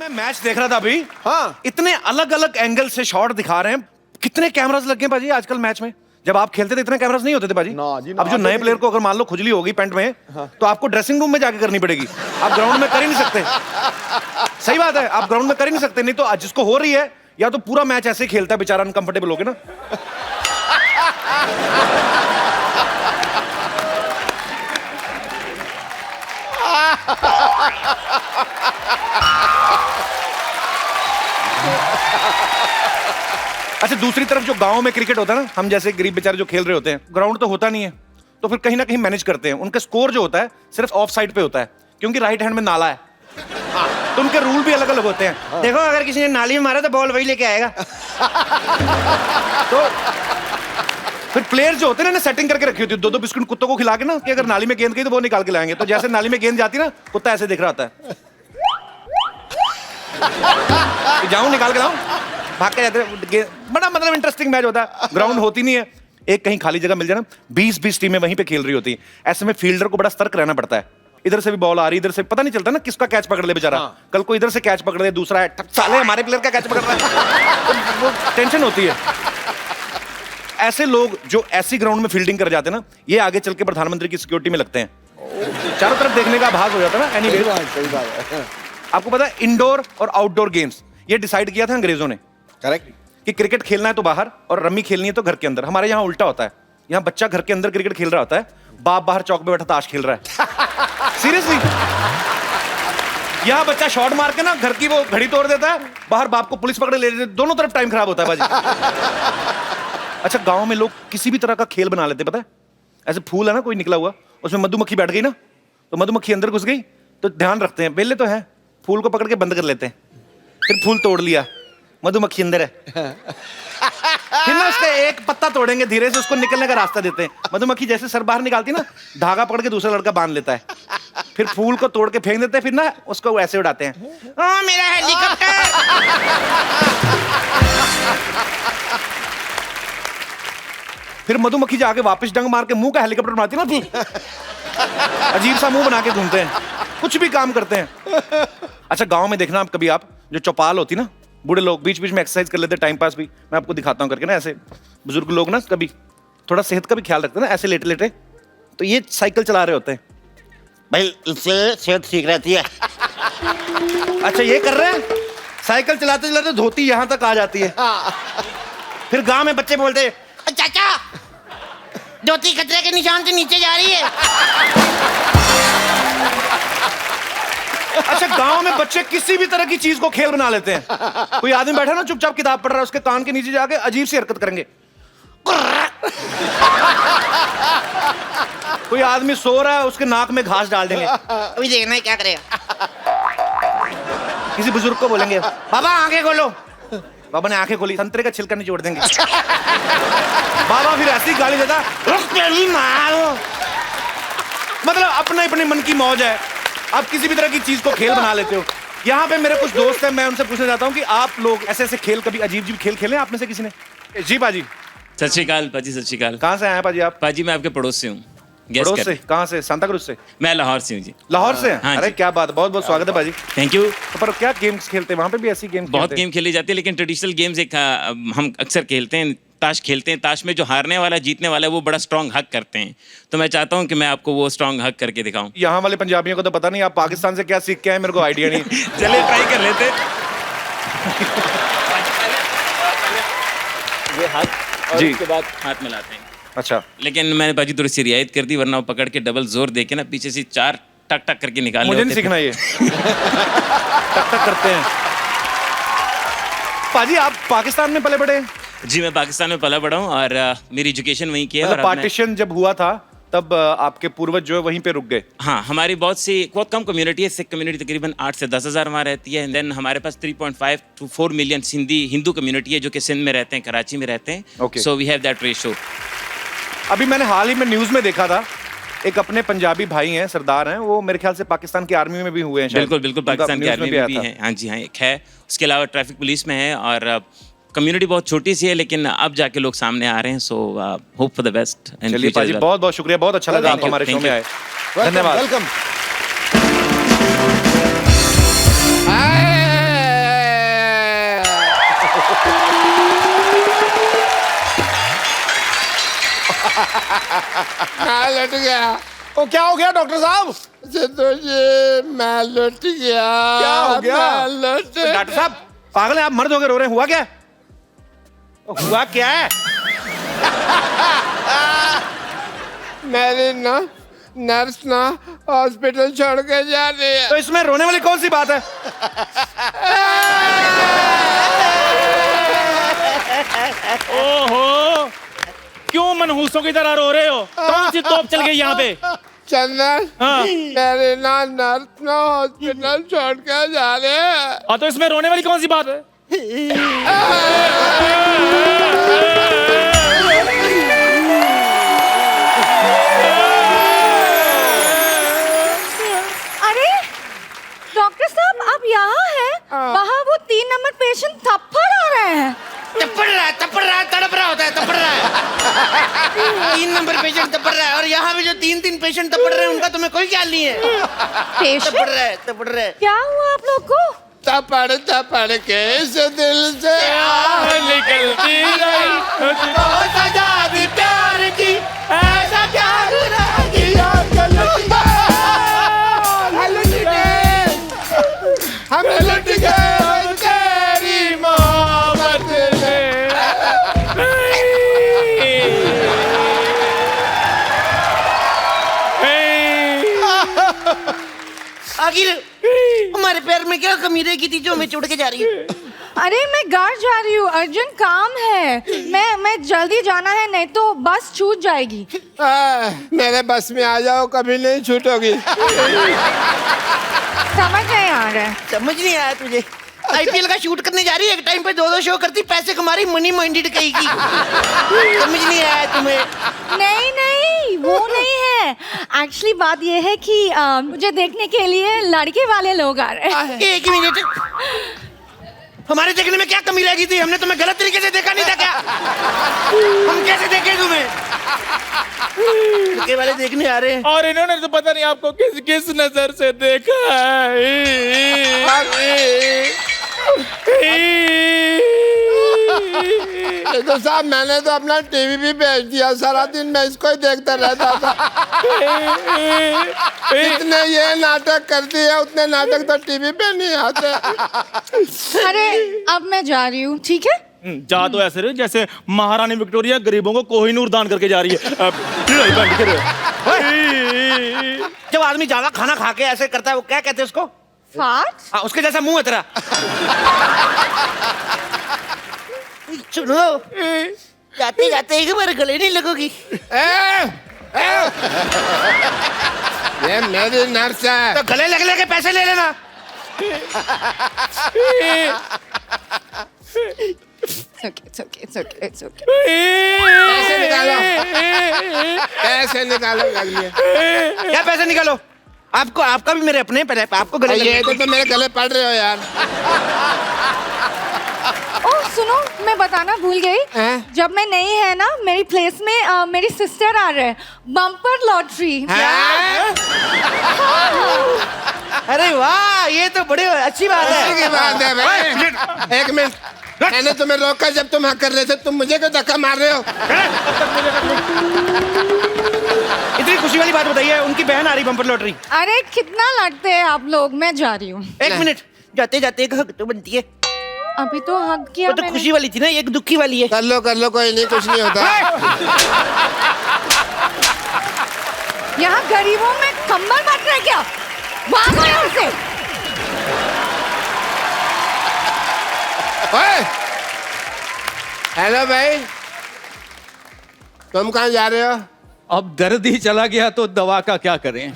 मैं मैच देख रहा था अभी। हाँ। इतने अलग अलग एंगल से शॉट दिखा रहे हैं। कितने कैमरास लग गए भाजी आजकल मैच में। जब आप खेलते थे इतने कैमरास नहीं होते थे भाजी। ना जी, ना। अब जो नए प्लेयर को अगर मान लो खुजली होगी पैंट में, तो आपको ड्रेसिंग रूम में जाके करनी पड़ेगी। आप ग्राउंड में कर ही नहीं सकते। सही बात है, आप ग्राउंड में कर ही नहीं सकते। नहीं तो जिसको हो रही है या तो पूरा मैच ऐसे ही खेलता है बेचारा, अनकंफर्टेबल हो गया ना। अच्छा, दूसरी तरफ जो गांव में क्रिकेट होता है ना, हम जैसे गरीब बेचारे जो खेल रहे होते हैं, ग्राउंड तो होता नहीं है, तो फिर कहीं ना कहीं मैनेज करते हैं। उनका स्कोर जो होता है सिर्फ ऑफ साइड पे होता है, क्योंकि राइट हैंड में नाला है। तो उनके रूल भी अलग अलग होते हैं। देखो, अगर किसी ने नाली में मारा तो बॉल वही लेके आएगा। तो फिर प्लेयर जो होते हैं ना, सेटिंग करके रखी होती है, दो बिस्कुट कुत्तों को खिला के ना, कि अगर नाली में गेंद गई तो वो निकाल के लाएंगे। तो जैसे नाली में गेंद जाती है ना, कुत्ता ऐसे देख रहा होता है, जाऊं निकाल के लाऊं, भाग के जाते। बड़ा मतलब इंटरेस्टिंग मैच होता है। ग्राउंड होती नहीं है, एक कहीं खाली जगह मिल जाए ना, 20-20 टीमें वहीं पे खेल रही होती है। ऐसे में फील्डर को बड़ा सतर्क रहना पड़ता है। इधर से भी बॉल आ रही, इधर से पता नहीं चलता ना किसका कैच पकड़ ले बेचारा। कल को इधर से कैच पकड़ ले, दूसरा है साले हमारे प्लेयर का कैच पकड़ रहा है। तो वो टेंशन होती है। ऐसे लोग जो ऐसी ग्राउंड में फील्डिंग कर जाते हैं ना, ये आगे चल के प्रधानमंत्री की सिक्योरिटी में लगते हैं। चारों तरफ देखने का भाग हो जाता है ना। एनीवे, सही बात है। आपको पता है इंडोर और आउटडोर गेम्स ये डिसाइड किया था अंग्रेजों ने, करेक्ट। कि क्रिकेट खेलना है तो बाहर और रम्मी खेलनी है तो घर के अंदर। हमारे यहाँ उल्टा होता है। यहाँ बच्चा घर के अंदर क्रिकेट खेल रहा होता है, बाप बाहर चौक पे बैठा ताश खेल रहा है। सीरियसली, यहाँ बच्चा शॉट मार के ना घर की वो घड़ी तोड़ देता है, बाहर बाप को पुलिस पकड़े ले लेती है। दोनों तरफ टाइम खराब होता है बाजी। अच्छा, गांव में लोग किसी भी तरह का खेल बना लेते, पता है। ऐसे फूल है ना कोई निकला हुआ, उसमें मधुमक्खी बैठ गई ना, तो मधुमक्खी अंदर घुस गई, तो ध्यान रखते हैं, बेले तो है, फूल को पकड़ के बंद कर लेते हैं। फिर फूल तोड़ लिया, मधुमक्खी अंदर है। फिर ना उसका एक पत्ता तोड़ेंगे, धीरे से उसको निकलने का रास्ता देते हैं। मधुमक्खी जैसे सर बाहर निकालती ना, धागा पकड़ के दूसरा लड़का बांध लेता है। फिर फूल को तोड़ के फेंक देते हैं, फिर ना उसको ऐसे उड़ाते हैं। ओ मेरा हेलीकॉप्टर। फिर मधुमक्खी जाके वापस डंग मार के मुंह का हेलीकॉप्टर बनाती ना, अजीब सा मुंह बना के घूमते हैं, कुछ भी काम करते हैं। अच्छा, गांव में देखना आप कभी, आप जो चौपाल होती ना, बूढ़े लोग बीच बीच में एक्सरसाइज कर लेते, टाइम पास भी। मैं आपको दिखाता हूँ करके ना, ऐसे बुजुर्ग लोग ना कभी थोड़ा सेहत का भी ख्याल रखते हैं ना, ऐसे लेटे लेटे, तो ये साइकिल चला रहे होते हैं। भाई इससे सेहत ठीक रहती है। अच्छा, ये कर रहे हैं, साइकिल चलाते चलाते धोती यहाँ तक आ जाती है। फिर गांव में बच्चे बोलते हैं, चाचा, धोती खतरे के निशान से नीचे जा रही है। अच्छा, गांव में बच्चे किसी भी तरह की चीज को खेल बना लेते हैं। कोई आदमी बैठा ना चुपचाप किताब पढ़ रहा है, उसके कान के नीचे जाके अजीब सी हरकत करेंगे। कोई आदमी सो रहा है, उसके नाक में घास डाल देंगे। अभी देखना है क्या करेगा। किसी बुजुर्ग को बोलेंगे, बाबा आंखें खोलो। बाबा ने आंखें खोली, संतरे का छिलका निचोड़ देंगे। बाबा फिर ऐसी गाली देता, मतलब अपने अपने मन की मौज है। आप किसी भी तरह की चीज को खेल बना लेते हो। यहाँ पे मेरे कुछ दोस्त हैं, मैं उनसे पूछना चाहता हूँ कि आप लोग ऐसे ऐसे खेल, कभी अजीब अजीब खेल खेले आप में से किसी ने? जी पाजी। सत श्रीकाल पाजी, सत श्रीकाल। कहाँ से आए हैं पाजी आप? पाजी मैं आपके पड़ोस से हूँ। पड़ोस से? कहाँ से? सांता क्रूज से? मैं लाहौर से हूँ जी। लाहौर से? हाँ अरे जी। क्या बात, बहुत बहुत स्वागत है पाजी। Thank you. तो पर क्या गेम्स खेलते हैं वहाँ पे भी? ऐसी गेम्स बहुत गेम खेली जाती है, लेकिन ट्रेडिशनल गेम्स एक हम अक्सर खेलते हैं। ताश खेलते हैं। ताश में जो हारने वाला जीतने वाला है वो बड़ा स्ट्रॉन्ग हक करते हैं। तो मैं चाहता हूँ कि मैं आपको वो स्ट्रॉन्ग हक करके दिखाऊं। यहाँ वाले पंजाबियों को तो पता नहीं आप पाकिस्तान से क्या सीख के आए, मेरे को आइडिया नहीं। चलिए ट्राई कर लेते। ये हाथ और जी। उसके बाद हाथ मिलाते हैं। अच्छा, लेकिन मैंने बाजी थोड़ी सी रियायत कर दी, वरना वो पकड़ के डबल जोर दे के ना पीछे से 4 टक टक करके निकाल मुझे नहीं सीखना ये। टक टक करते हैं। पाजी आप पाकिस्तान में पले बड़े? जी, मैं पाकिस्तान में पला बड़ा हूँ और मेरी एजुकेशन वहीं की है। और अब मैं- पार्टीशन जब हुआ था तब आपके पूर्वज जो है वहीं पे रुक गए? हाँ, हमारी बहुत कम कम्युनिटी है। सिख कम्युनिटी तकरीबन 8 से 10 हज़ार वहाँ रहती है। देन हमारे पास 3.5 to 4 मिलियन हिंदू कम्युनिटी है जो कि सिंध में रहते हैं, कराची में रहते हैं। Okay. So we have that ratio. अभी मैंने हाल ही में न्यूज में देखा था, एक अपने पंजाबी भाई हैं, सरदार हैं, वो मेरे ख्याल से पाकिस्तान की आर्मी में भी हुए हैं शायद। बिल्कुल बिल्कुल, उनका पाकिस्तान की न्यूज़ आर्मी आया में भी था। है। हाँ जी, हाँ, एक है। उसके अलावा ट्रैफिक पुलिस में है और कम्युनिटी बहुत छोटी सी है, लेकिन अब जाके लोग सामने आ रहे हैं। So hope for the best. चलिए पाजी, बहुत बहुत शुक्रिया, बहुत अच्छा लगा आप हमारे शो में आए। धन्यवाद। वेलकम। मैं लट गया। तो क्या हो गया डॉक्टर साहब? सिद्धू जी मैं लट गया। क्या हो गया? मैं लट डॉक्टर साहब पागल है आप, मर्द होकर रो रहे हैं, हुआ क्या है? हुआ क्या है? मेरी ना नर्स ना हॉस्पिटल छोड़ के जा रही है। तो इसमें रोने वाली कौन सी बात है? ओहो, क्यों मनहूसों की तरह रो रहे हो? कौन सी तोप चल गई यहाँ पे? चंदन हाँ। मेरी ना नर्स ना हॉस्पिटल छोड़ के जा रहे हैं। हाँ, तो इसमें रोने वाली कौन सी बात है? अरे डॉक्टर साहब आप यहाँ हैं? वहाँ वो 3 नंबर पेशेंट थप्पड़ आ रहे हैं। तपड़ रहा है, तड़प रहा होता है, तपड़ रहा है। 3 नंबर पेशेंट तपड़ रहा है, और यहाँ पे जो 3 पेशेंट तपड़ रहे हैं उनका तुम्हें कोई ख्याल नहीं है। पेशेंट तपड़ रहा है। क्या हुआ आप लोग को? तपड़ के इस दिल से निकलती रही सजा दी प्यार की, ऐसा प्यार हम लट गए तेरी मोहब्बत में। आखिर हमारे पैर में क्या कमी रह गई थी जो हमें छोड़ के जा रही है? अरे मैं घर जा रही हूँ, अर्जेंट काम है। मैं जल्दी जाना है, नहीं तो बस छूट जाएगी। मेरे बस में आ जाओ, कभी नहीं छूटोगी। समझ नहीं आ रहा है। समझ नहीं आया तुझे? आईपीएल का शूट करने जा रही है, एक टाइम पे 2 शो करती, पैसे कमा रही, मनी माइंडेड कहेगी। समझ नहीं आया तुम्हें? नहीं नहीं वो नहीं है। एक्चुअली बात ये है कि मुझे देखने के लिए लड़के वाले लोग आ रहे हैं। एक मिनट, हमारे देखने में क्या कमी रह गई थी? हमने तुम्हें गलत तरीके से देखा नहीं था क्या? हम कैसे देखे तुम्हें? लड़के वाले देखने आ रहे हैं। और इन्होंने तो पता नहीं आपको किस किस नजर से देखा तो साहब मैंने तो अपना टीवी भी बेच दिया, सारा दिन मैं इसको ही देखता रहता था। जितने ये नाटक करती है उतने नाटक तो टीवी पे नहीं आते। अरे अब मैं जा रही हूँ, ठीक है? जा तो ऐसे रहे जैसे महारानी विक्टोरिया गरीबों को कोहिनूर दान करके जा रही है। जब आदमी ज्यादा खाना खा के ऐसे करता है वो क्या कहते हैं उसको? फाट? हाँ, उसके जैसा मुंह है तेरा। सुनो, जाते जाते एक बार गले नहीं लगोगी? ये मेरी नर्स है। तो गले लग लेके पैसे ले लेना। It's okay. पैसे निकालो, पैसे निकालो लगलिए। क्या पैसे निकालो? आपको, आपका भी मेरे अपने पैसे, आपको गले ये लगे। तो मेरे गले पड़ रहे हो यार। ओह सुनो, मैं बताना भूल गई। हैं? जब मैं नहीं है ना, मेरी प्लेस में मेरी सिस्टर आ रहे हैं। Bumper lottery. अरे वाह, ये तो बड़ी अच्छी बात अच्छी की है। बात है भाई। एक मिनट, मैंने तुम्हें रोका जब तुम हक कर रहे थे, तुम मुझे क्यों धक्का मार रहे हो? इतनी खुशी वाली बात बताइए, उनकी बहन आ रही बम्पर लॉटरी। अरे कितना लड़ते हैं आप लोग, मैं जा रही हूँ। एक मिनट, जाते जाते एक हक तो बनती है। अभी तो हक किया वो तो मैंने। खुशी वाली थी ना, एक दुखी वाली है। कर लो, कोई नहीं, कुछ नहीं होता। यहाँ गरीबों में कंबल बांट रहे क्या? भागो यहाँ से। ओए, हेलो भाई, तुम कहाँ जा रहे हो? अब दर्द ही चला गया तो दवा का क्या करें।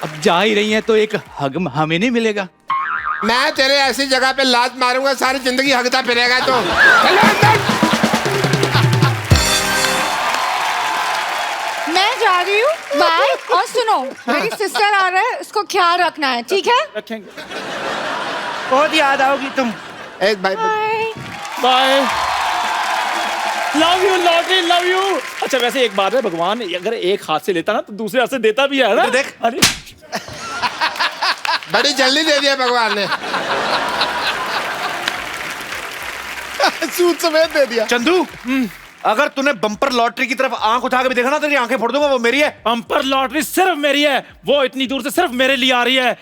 अब जा ही रही हैं तो एक हग हमें नहीं मिलेगा। मैं तेरे ऐसी जगह पे लात मारूंगा, सारी जिंदगी हगता फिरेगा तो। चलो अंदर। मैं जा रही हूँ, बाय। और सुनो, मेरी सिस्टर आ रहा है, उसको ख्याल रखना है, ठीक है? रखेंगे। बहुत याद आओगी तुम। एक भाई bye. Bye. Love you lottery, love you. अच्छा वैसे एक बात है, भगवान अगर एक हाथ से लेता ना तो दूसरे हाथ से देता भी है ना। देख। अरे बड़ी जल्दी दे दिया भगवान ने। सूद समेत दे दिया। चंदू, अगर तूने बम्पर लॉटरी की तरफ आंख उठा के भी देखा ना, तेरी आंखें फोड़ दूंगा। वो मेरी है। बम्पर लॉटरी सिर्फ मेरी है, वो इतनी दूर से सिर्फ मेरे लिए आ रही है,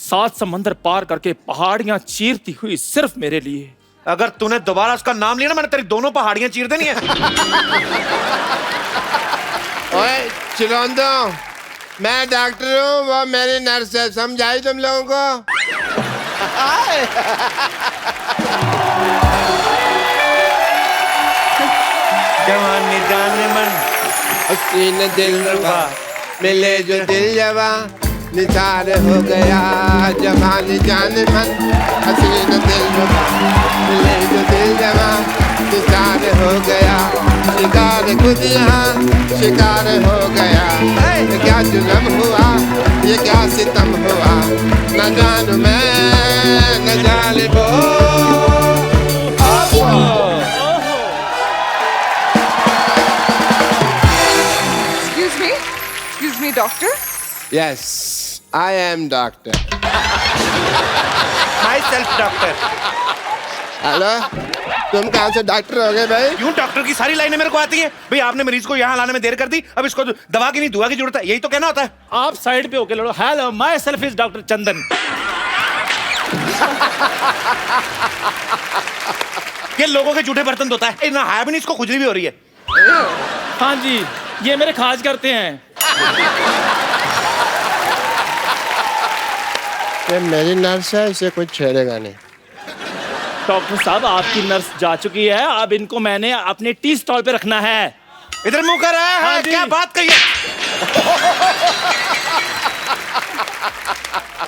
7 समंदर पार करके पहाड़ियां चीरती हुई सिर्फ मेरे लिए। अगर तूने दोबारा उसका नाम लिया ना, मैंने तेरी दोनों पहाड़ियां चीर देनी है। ओए चिलौंदो, मैं डॉक्टर हूँ, वो मेरी नर्स है, समझाई तुम लोगों को? जवानी जाने मन हसीन दिलरुबा, मिले जो दिल जवा, निसार हो गया जवानी जाने मन। हसीन दिलरुबा, मिले जो दिल जवा, निसार हो गया। शिकार खुद यहाँ शिकार हो गया। ये क्या जुल्म हुआ, ये क्या सितम हुआ, न जानू मैं न जाने वो। Excuse me, doctor. Yes, I am doctor. My self doctor. Hello, तुम कहाँ से डॉक्टर हो गए भाई? क्यों डॉक्टर की सारी लाइनें मेरे को आती हैं? भाई आपने मरीज को यहाँ लाने में देर कर दी, अब इसको दवा की नहीं दुआ की जरूरत है, यही तो कहना होता है। आप साइड पे होके लड़ो। Hello, myself is doctor Chandan. ये लोगों के जूठे बर्तन धोता है। ना है भी नहीं, इसको खुजली भी हो रही है। हाँ जी, ये मेरे खाज करते हैं। ये मेरी नर्स है, इसे कोई छेड़ेगा नहीं। डॉक्टर साहब, आपकी नर्स जा चुकी है, अब इनको मैंने अपने टी स्टॉल पे रखना है। इधर मुंह कर रहा है। हाँ जी। क्या बात कही है?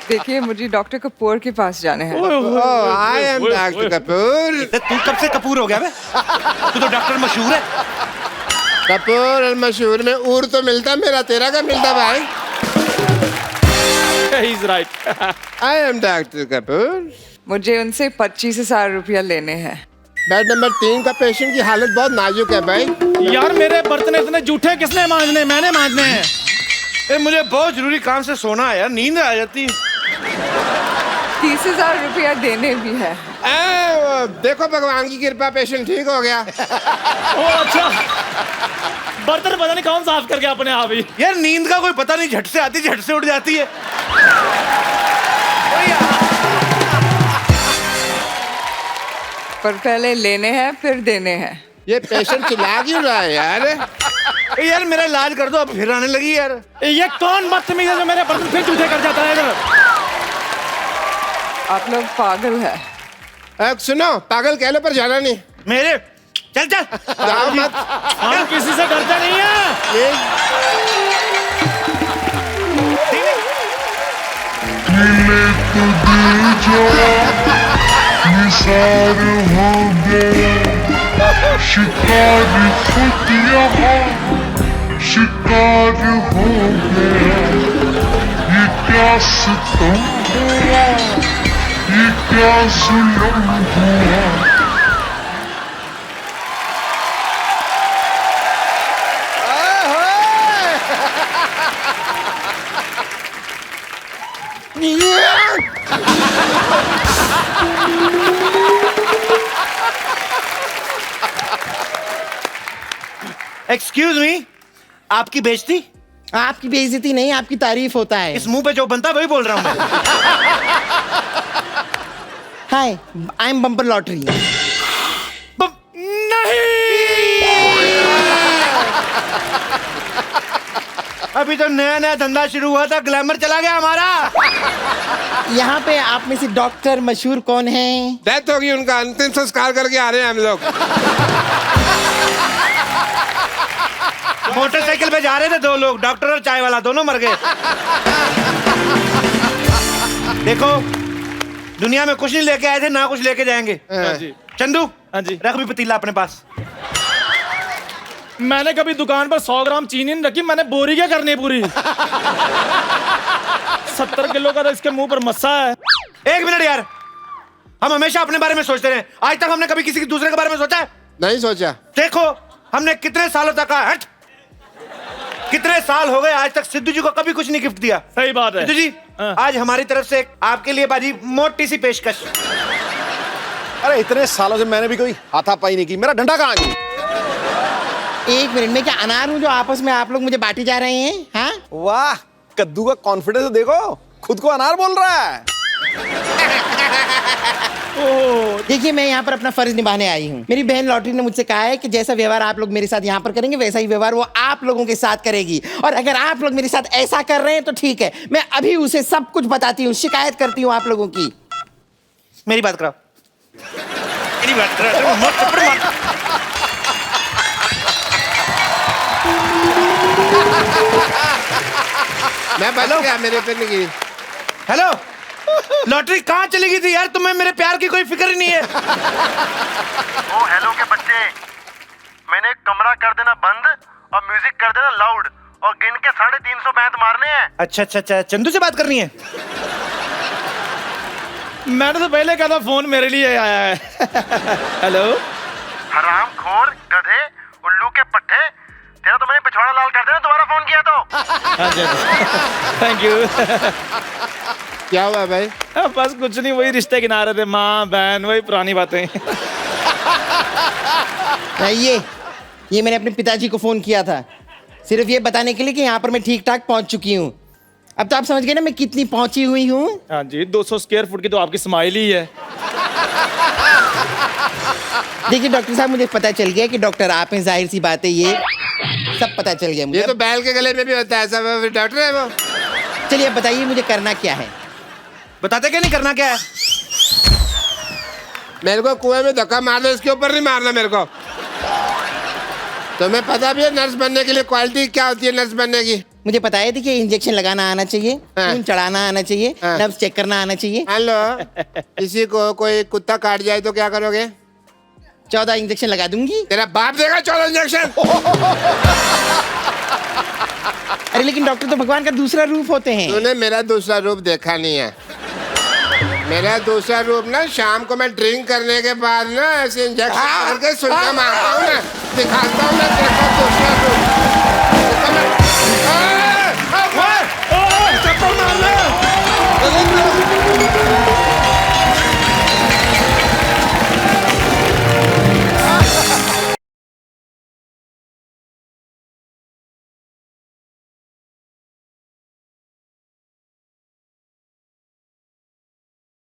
देखिए, मुझे डॉक्टर कपूर के पास जाने हैं। ओह, आई एम डॉक्टर कपूर। तू कब से कपूर हो गया बे? तू तो डॉक्टर मशहूर है। कपूर और मशहूर में ऊर तो मिलता, मेरा तेरा का मिलता भाई। He's right. I am doctor Kapoor. मुझे उनसे 25,000 रुपया लेने हैं। बेड नंबर 3 का पेशेंट की हालत बहुत नाजुक है भाई। यार, मेरे बर्तन इतने जूठे किसने मांजने? मैंने मांजने हैं। मुझे बहुत जरूरी काम से सोना है यार, नींद आ जाती है। 30,000 रुपया देने भी है। देखो भगवान की कृपा, पेशेंट ठीक हो गया। ओ अच्छा, बर्तन पता नहीं कौन साफ कर गया अपने आप ही। यार नींद का कोई पता नहीं, झट से आती झट से उठ जाती है। पर पहले लेने हैं फिर देने हैं। ये पेशेंट चिल्ला क्यों रहा है यार? यार मेरा इलाज कर दो, अब फिर आने लगी यार। ये कौन बदतमीज है जो मेरे बर्तन फिर जूठे कर जाता है इधर? आप लोग पागल है। सुनो, पागल कह लो पर जाना नहीं। मेरे चल चल जाओ मत। हम किसी से डरते नहीं है। मिले तो दिल जो निसार हो गया, शिकार खुद यहाँ शिकार हो गया। ये क्या सितम हुआ, ये क्या जुल्म हुआ। एक्सक्यूज मी, आपकी बेइज्जती? आपकी बेइज्जती नहीं, आपकी तारीफ होता है। इस मुंह पे जो बनता है वही बोल रहा हूँ मैं। हाय, आई एम बम्पर लॉटरी। अभी तो नया नया धंधा शुरू हुआ था, ग्लैमर चला गया हमारा। यहाँ पे आप में से डॉक्टर मशहूर कौन है? डेथ होगी, उनका अंतिम संस्कार करके आ रहे हैं हम लोग। मोटरसाइकिल पे जा रहे थे 2 लोग, डॉक्टर और चाय वाला, दोनों मर गए। देखो, दुनिया में कुछ नहीं लेके आए थे, ना कुछ लेके जाएंगे। चंदू, हाँ जी। रख भी पतीला अपने पास। मैंने कभी दुकान पर 100 ग्राम चीनी नहीं रखी, मैंने बोरी क्या करनी है पूरी। 70 किलो का तो इसके मुंह पर मस्सा है। 1 मिनट यार, हम हमेशा अपने बारे में सोचते रहे, आज तक हमने कभी किसी दूसरे के बारे में सोचा है? नहीं सोचा। देखो, हमने कितने सालों तक हट कितने साल हो गए, आज तक सिद्धू जी को कभी कुछ नहीं गिफ्ट दिया। सही बात है। सिद्धू जी, आज हमारी तरफ से आपके लिए बाजी मोटी सी पेशकश। अरे इतने सालों से मैंने भी कोई हाथापाई नहीं की, मेरा डंडा कहाँ है? एक मिनट में क्या अनार हूँ जो आपस में आप लोग मुझे बांटे जा रहे हैं? हाँ वाह, कद्दू का कॉन्फिडेंस देखो, खुद को अनार बोल रहा है। देखिए, मैं यहाँ पर अपना फर्ज निभाने आई हूँ। मेरी बहन लॉटरी ने मुझसे कहा है कि जैसा व्यवहार आप लोग मेरे साथ यहाँ पर करेंगे वैसा ही व्यवहार वो आप लोगों के साथ करेगी। और अगर आप लोग मेरे साथ ऐसा कर रहे हैं तो ठीक है, मैं अभी उसे सब कुछ बताती हूँ, शिकायत करती हूँ आप लोगों की। मेरी बात कराओ, मेरी बात कराओ, मत थप्पड़ मार। मैं बच गया, मेरे पे नहीं गिरी। हेलो, लॉटरी कहाँ चली गई थी यार? तुम्हें मेरे प्यार की कोई फिक्र ही नहीं है। ओ हेलो के बच्चे, मैंने कमरा कर देना बंद और म्यूजिक कर देना लाउड और गिन के 350 बैंत मारने हैं। अच्छा अच्छा अच्छा, चंदू से बात करनी है? मैंने तो पहले कहा था फोन मेरे लिए आया है। हेलो, हरामखोर, गधे, उल्लू के पट्टे, तेरा तो मैंने पिछवाड़ा लाल कर देना दोबारा फोन किया तो। Thank you. क्या हुआ भाई? बस कुछ नहीं, वही रिश्ते गिना रहे थे, माँ बहन, वही पुरानी बातें। ये मैंने अपने पिताजी को फोन किया था सिर्फ ये बताने के लिए कि यहाँ पर मैं ठीक ठाक पहुँच चुकी हूँ। अब तो आप समझ गए ना मैं कितनी पहुंची हुई हूँ। हाँ जी, 200 स्क्वायर फुट की तो आपकी स्माइल ही है। देखिए डॉक्टर साहब, मुझे पता चल गया कि डॉक्टर आप हैं, जाहिर सी बात है, ये सब पता चल गया मुझे। ये तो बैल के गले में भी होता है, सब डॉक्टर है वो। चलिए अब बताइए मुझे करना क्या है? बताते क्या नहीं करना क्या है? मेरे को कुएं में धक्का मार दो, इसके ऊपर नहीं मारना मेरे को। तुम्हें पता भी है नर्स बनने के लिए क्वालिटी क्या होती है नर्स बनने की? मुझे पता है, देखिए इंजेक्शन लगाना आना चाहिए, हाँ। खून चढ़ाना आना चाहिए, हाँ। नब्ज चेक करना आना चाहिए। हेलो, किसी को कोई कुत्ता काट जाए तो क्या करोगे? 14 इंजेक्शन लगा दूंगी। तेरा बाप देगा 14 इंजेक्शन। अरे लेकिन डॉक्टर तो भगवान का दूसरा रूप होते हैं। तूने मेरा दूसरा रूप देखा नहीं है। मेरा दूसरा रूप ना, शाम को मैं ड्रिंक करने के बाद ना ऐसे इंजेक्शन करके सुइयां मारता हूँ ना, दिखाता हूँ ना तेरे को दूसरा रूप।